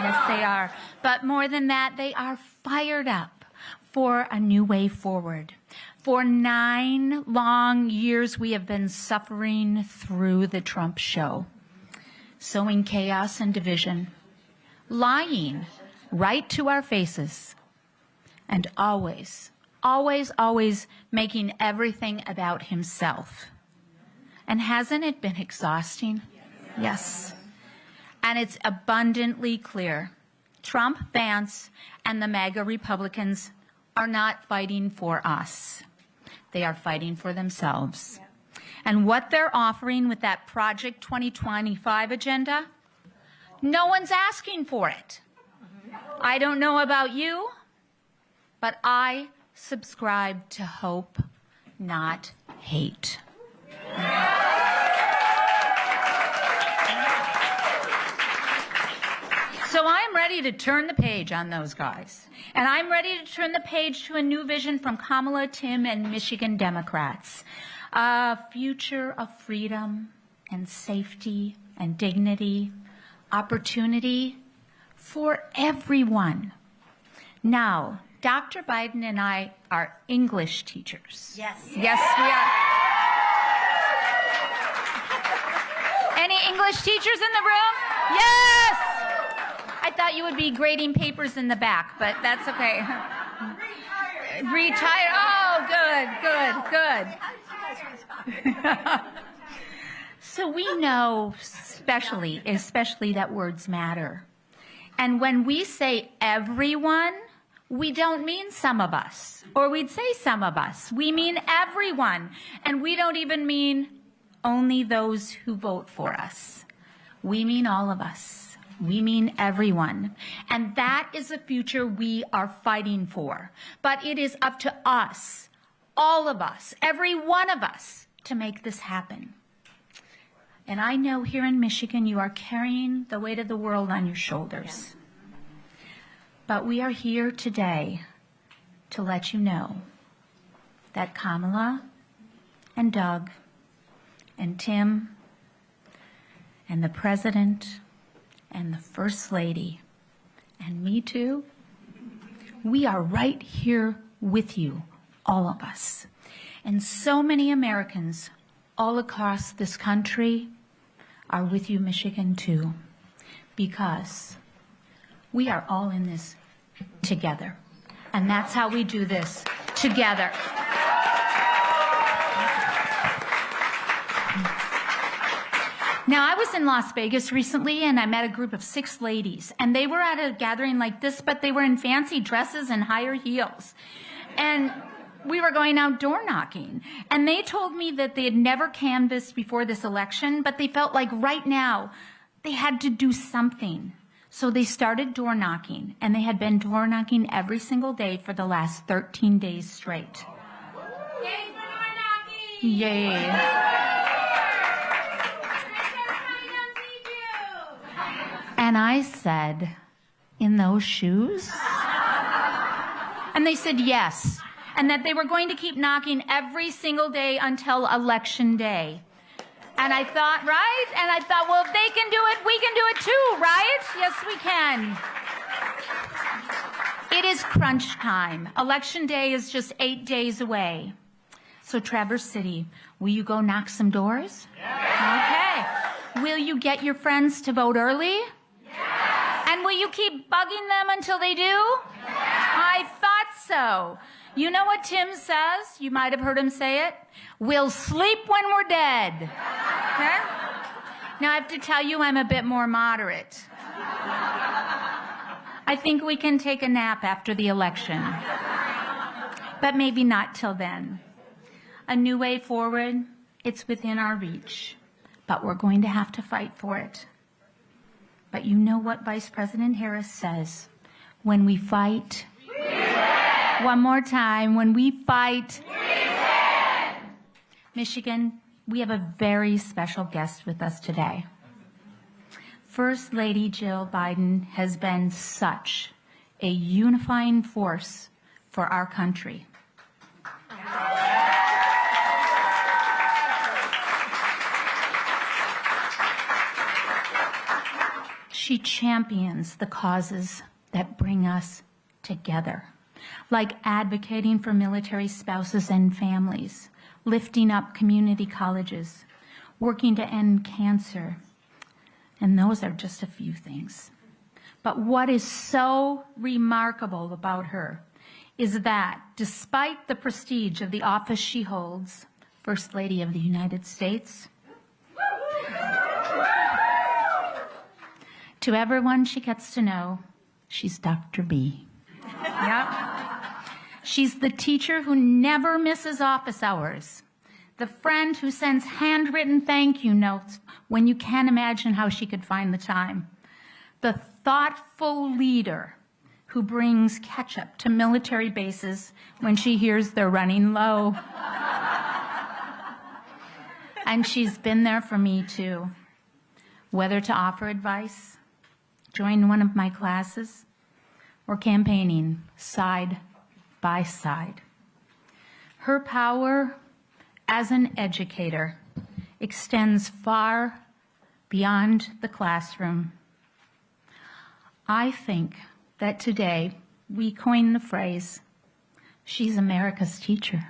Yes, they are. But more than that, they are fired up for a new way forward. For 9 long years, we have been suffering through the Trump show, sowing chaos and division, lying right to our faces, and always, always, always making everything about himself. And hasn't it been exhausting? Yes. And it's abundantly clear. Trump, Vance, and the MAGA Republicans are not fighting for us. They are fighting for themselves. And what they're offering with that Project 2025 agenda, no one's asking for it. I don't know about you, but I subscribe to hope, not hate. So I'm ready to turn the page on those guys. And I'm ready to turn the page to a new vision from Kamala, Tim, and Michigan Democrats. A future of freedom and safety and dignity, opportunity for everyone. Now, Dr. Biden and I are English teachers. Yes. Yes, we are. Any English teachers in the room? Yes! I thought you would be grading papers in the back, but that's okay. Retired. Oh, good. So we know, especially that words matter. And when we say everyone, we don't mean some of us, or we'd say some of us. We mean everyone, and we don't even mean only those who vote for us. We mean all of us. We mean everyone. And that is the future we are fighting for. But it is up to us, all of us, every one of us, to make this happen. And I know here in Michigan you are carrying the weight of the world on your shoulders. But we are here today to let you know that Kamala and Doug and Tim and the President and the First Lady, and me too, we are right here with you, all of us. And so many Americans all across this country are with you, Michigan, too, because we are all in this together. And that's how we do this, together. Now, I was in Las Vegas recently, and I met a group of 6 ladies, and they were at a gathering like this, but they were in fancy dresses and higher heels. And we were going out door knocking, and they told me that they had never canvassed before this election, but they felt like right now they had to do something. So they started door knocking, and they had been door knocking every single day for the last 13 days straight. Yay for door knocking! Yay. And I said, in those shoes? And they said yes, and that they were going to keep knocking every single day until Election Day. And I thought, right? And I thought, well, if they can do it, we can do it too, right? Yes, we can. It is crunch time. Election Day is just 8 days away. So Traverse City, will you go knock some doors? Okay. Will you get your friends to vote early? And will you keep bugging them until they do? I thought so. You know what Tim says? You might have heard him say it. We'll sleep when we're dead. Okay? Now I have to tell you I'm a bit more moderate. I think we can take a nap after the election. But maybe not till then. A new way forward, it's within our reach. But we're going to have to fight for it. But you know what Vice President Harris says? When we fight, we win. One more time, when we fight, we win. Michigan, we have a very special guest with us today. First Lady Jill Biden has been such a unifying force for our country. She champions the causes that bring us together, like advocating for military spouses and families, lifting up community colleges, working to end cancer. And those are just a few things. But what is so remarkable about her is that despite the prestige of the office she holds, First Lady of the United States, to everyone she gets to know, she's Dr. B. Yep. She's the teacher who never misses office hours, the friend who sends handwritten thank you notes when you can't imagine how she could find the time, the thoughtful leader who brings ketchup to military bases when she hears they're running low. And she's been there for me too, whether to offer advice, join one of my classes, or campaigning side by side. Her power as an educator extends far beyond the classroom. I think that today we coined the phrase, she's America's teacher.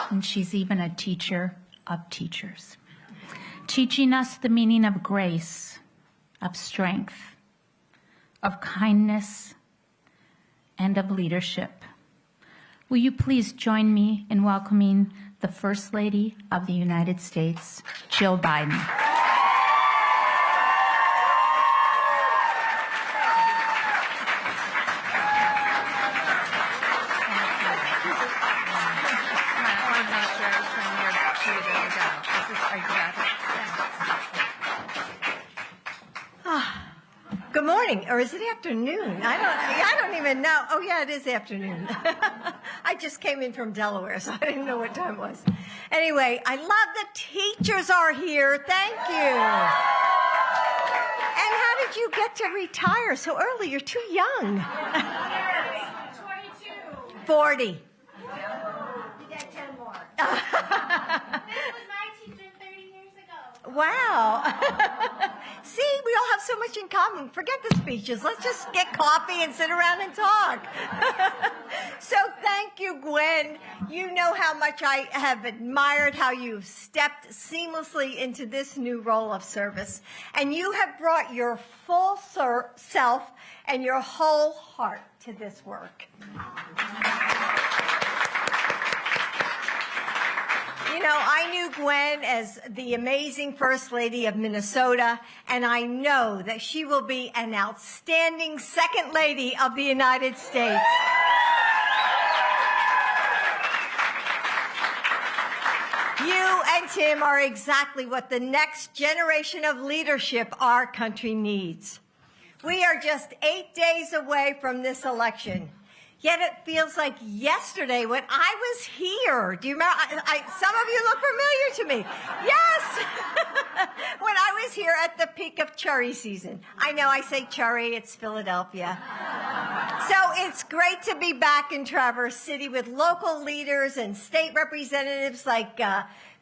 And she's even a teacher of teachers, teaching us the meaning of grace, of strength, of kindness, and of leadership. Will you please join me in welcoming the First Lady of the United States, Jill Biden. Good morning, or is it afternoon? I don't even know. Oh yeah, it is afternoon. I just came in from Delaware, so I didn't know what time it was. Anyway, I love the teachers are here. Thank you. And how did you get to retire so early? You're too young. 22. 40. You get 10 more. This was my teacher 30 years ago. Wow. See, we all have so much in common. Forget the speeches. Let's just get coffee and sit around and talk. So thank you, Gwen. You know how much I have admired how you've stepped seamlessly into this new role of service. And you have brought your full self and your whole heart to this work. You know, I knew Gwen as the amazing First Lady of Minnesota, and I know that she will be an outstanding Second Lady of the United States. You and Tim are exactly what the next generation of leadership our country needs. We are just 8 days away from this election. Yet it feels like yesterday when I was here. Do you remember? Some of you look familiar to me. Yes! When I was here at the peak of cherry season. I know I say cherry, it's Philadelphia. So it's great to be back in Traverse City with local leaders and state representatives like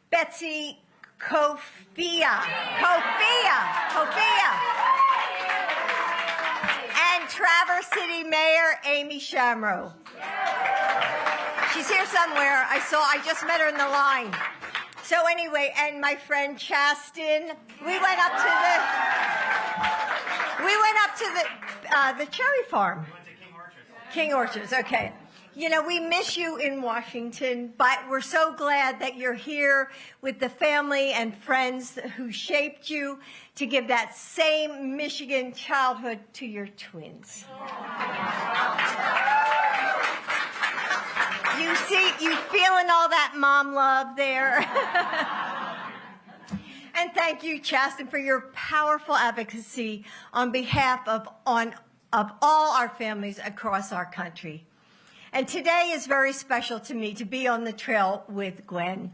Betsy Kofia. And Traverse City Mayor Amy Shamrow. She's here somewhere. I just met her in the line. So anyway, and my friend Chastin, we went up to the cherry farm. We went to King Orchards, okay. You know, we miss you in Washington, but we're so glad that you're here with the family and friends who shaped you to give that same Michigan childhood to your twins. You feeling all that mom love there? And thank you, Chastin, for your powerful advocacy on behalf of all our families across our country. And today is very special to me to be on the trail with Gwen.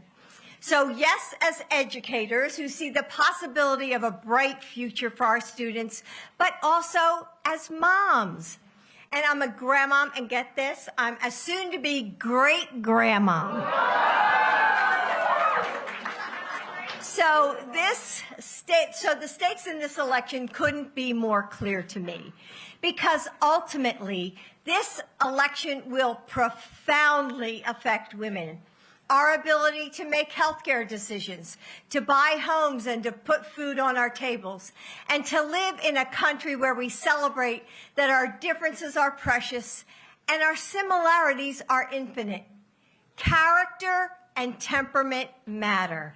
So yes, as educators who see the possibility of a bright future for our students, but also as moms and I'm a grandmom, and get this, I'm a soon-to-be great-grandmom. So the stakes in this election couldn't be more clear to me, because ultimately, this election will profoundly affect women. Our ability to make healthcare decisions, to buy homes and to put food on our tables, and to live in a country where we celebrate that our differences are precious and our similarities are infinite. Character and temperament matter.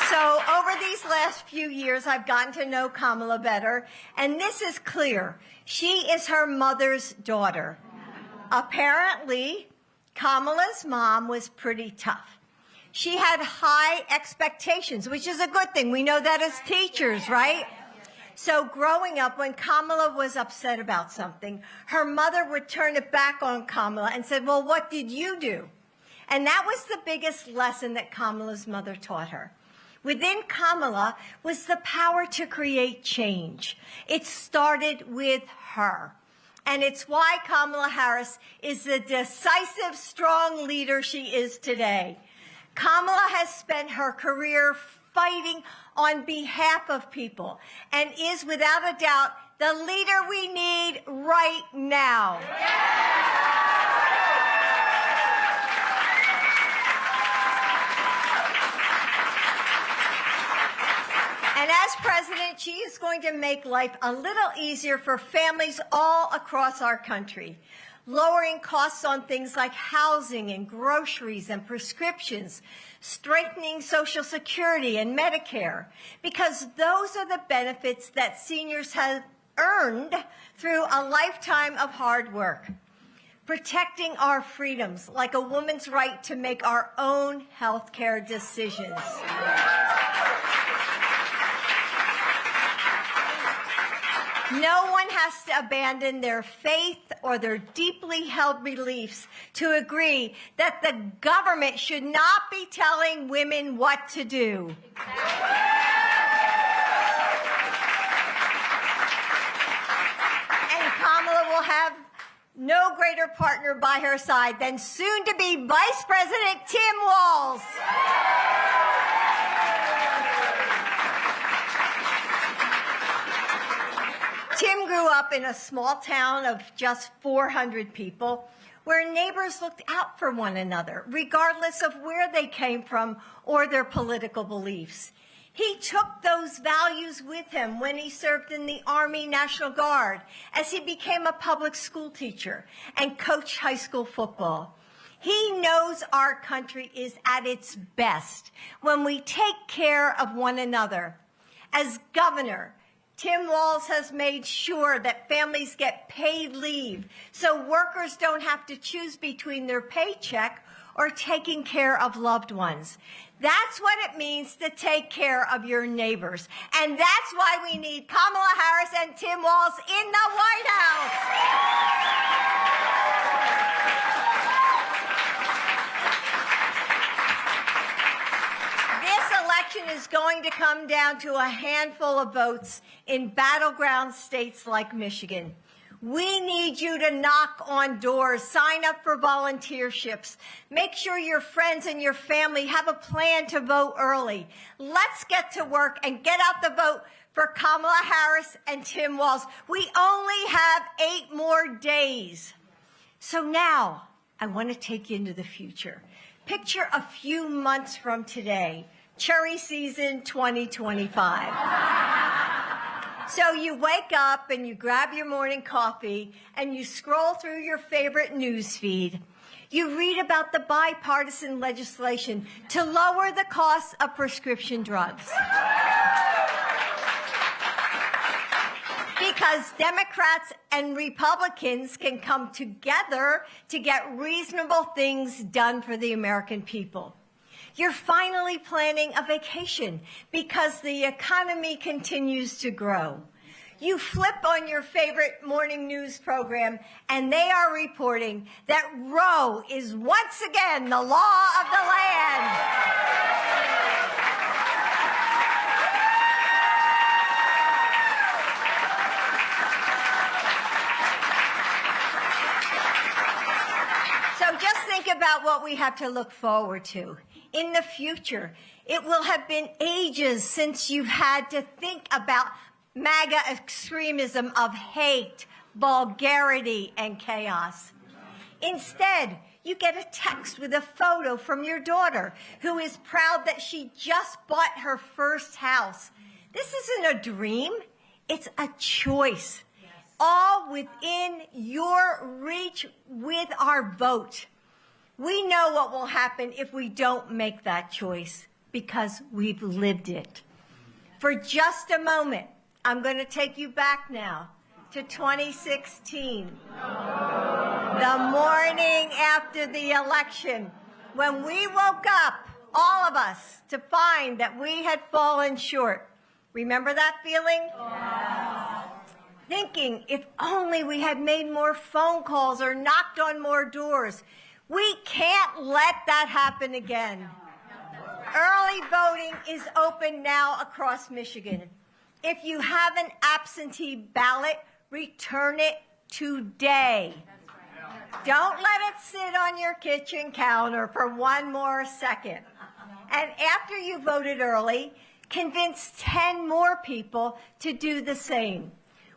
So over these last few years, I've gotten to know Kamala better, and this is clear. She is her mother's daughter. Apparently, Kamala's mom was pretty tough. She had high expectations, which is a good thing. We know that as teachers, right? So growing up, when Kamala was upset about something, her mother would turn it back on Kamala and said, well, what did you do? And that was the biggest lesson that Kamala's mother taught her. Within Kamala was the power to create change. It started with her. And it's why Kamala Harris is the decisive, strong leader she is today. Kamala has spent her career fighting on behalf of people and is, without a doubt, the leader we need right now. And as president, she is going to make life a little easier for families all across our country, lowering costs on things like housing and groceries and prescriptions, strengthening Social Security and Medicare, because those are the benefits that seniors have earned through a lifetime of hard work. Protecting our freedoms, like a woman's right to make our own health care decisions. No one has to abandon their faith or their deeply held beliefs to agree that the government should not be telling women what to do. And Kamala will have no greater partner by her side than soon-to-be Vice President Tim Walz. Tim grew up in a small town of just 400 people where neighbors looked out for one another, regardless of where they came from or their political beliefs. He took those values with him when he served in the Army National Guard, as he became a public school teacher and coached high school football. He knows our country is at its best when we take care of one another. As governor, Tim Walz has made sure that families get paid leave so workers don't have to choose between their paycheck or taking care of loved ones. That's what it means to take care of your neighbors. And that's why we need Kamala Harris and Tim Walz in the White House. This election is going to come down to a handful of votes in battleground states like Michigan. We need you to knock on doors, sign up for volunteerships, make sure your friends and your family have a plan to vote early. Let's get to work and get out the vote for Kamala Harris and Tim Walz. We only have 8 more days. So now I want to take you into the future. Picture a few months from today, cherry season 2025. So you wake up and you grab your morning coffee and you scroll through your favorite news feed. You read about the bipartisan legislation to lower the cost of prescription drugs. Because Democrats and Republicans can come together to get reasonable things done for the American people. You're finally planning a vacation because the economy continues to grow. You flip on your favorite morning news program, and they are reporting that Roe is once again the law of the land. think about what we have to look forward to. In the future, it will have been ages since you've had to think about MAGA extremism of hate, vulgarity, and chaos. Instead, you get a text with a photo from your daughter who is proud that she just bought her first house. This isn't a dream, it's a choice. All within your reach with our vote. We know what will happen if we don't make that choice because we've lived it. For just a moment, I'm going to take you back now to 2016. The morning after the election, when we woke up, all of us, to find that we had fallen short. Remember that feeling? Yeah. Thinking if only we had made more phone calls or knocked on more doors. We can't let that happen again. Early voting is open now across Michigan. If you have an absentee ballot, return it today. Don't let it sit on your kitchen counter for one more second. And after you voted early, convince 10 more people to do the same.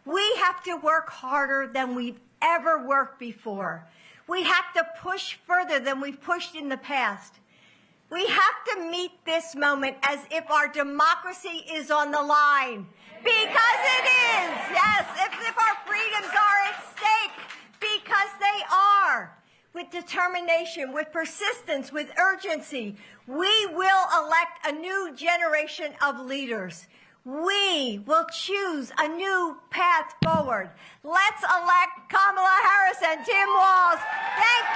We have to work harder than we've ever worked before. We have to push further than we've pushed in the past. We have to meet this moment as if our democracy is on the line. Because it is, yes, if our freedoms are at stake, because they are. With determination, with persistence, with urgency, we will elect a new generation of leaders. We will choose a new path forward. Let's elect Kamala Harris and Tim Walz. Thank you.